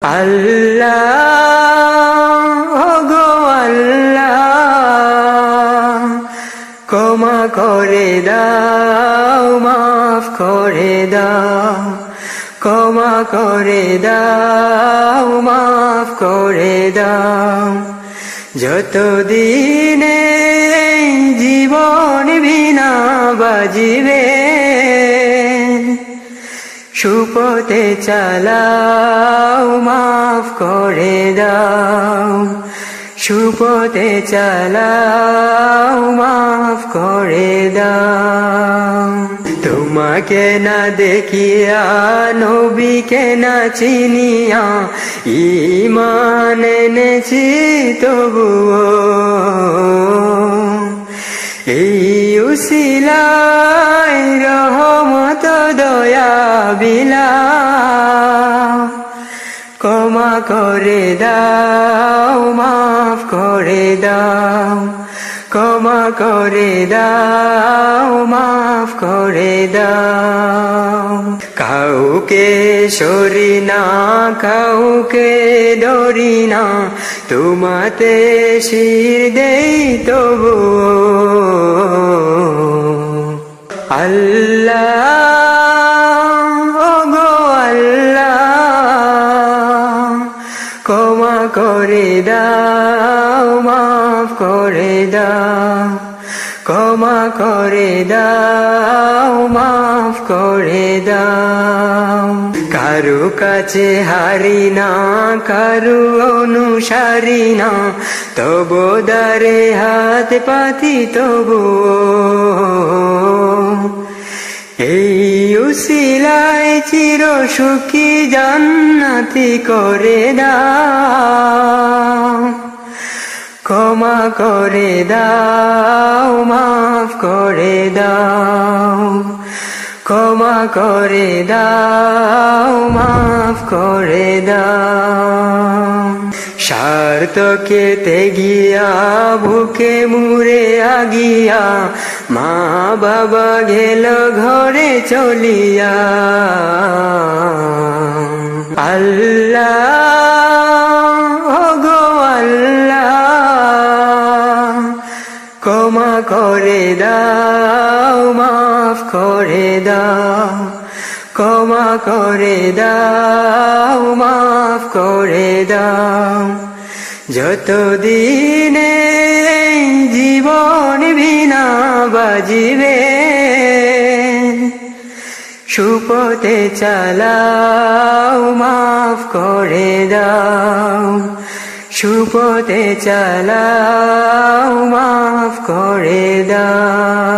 আল্লাহ গো আল্লাহ, ক্ষমা করে দাও, মাফ করে দাও, ক্ষমা করে দাও, মাফ করে দাও। যতদিনে জীবন বিনা বাজিবে, সুপথে চালাও, মাফ করে দাও, সুপথে চালাও, মাফ করে দাও। তোমাকে না দেখিয়া, নবীকে না চিনিয়া, ঈমান এনেছি তবুও এই উসিলায় রহমত দয়া বিলাও। ক্ষমা করে দাও, মাফ করে দাও, ক্ষমা করে দাও, মাফ করে দাও। কাউকে সরি না, কাউকে ডরি না, তোমাতে শির দেই তবু। আল্লাহ গো আল্লাহ, ক্ষমা করে দাও, মাফ করে দাও, ক্ষমা করে দাও, মাফ করে দাও। কারু কাছে হারি না, কারু অনুসারী না, তবু দারে হাত পাতি তবু এই উসিলায় চির সুখী জান্নাতি করে দাও। ক্ষমা করে দাও, মাফ করে দাও, ক্ষমা করে দাও, মাফ করে দাও। স্বার্থকে ত্যাগিয়া, বুকে মুড়ে আগিয়া, মা বাবা গেল ঘরে চলিয়া। আল্লাহ গো আল্লাহ, ক্ষমা করে দাও, মাফ করে দাও, ক্ষমা করে দাও, মাফ করে দাও। যতদিনে জীবন বিনা বাজিবে, সুপথে চালাও, মাফ করে দাও, সুপথে পথে চালাও, মাফ করে দাও। যতদিনে জীবন বিনা বাজিবে, সুপথে চালাও, মাফ করে দাও, সুপথে চালাও, মাফ করে দাও। যতদিনে জীবন বিনা বাজিবে, সুপথে চালাও, মাফ করে দাও, সুপথে চালাও, মাফ করে দাও। যতদিনে জীবন বিনা বাজিবে, সুপথে চালাও, মাফ করে দাও।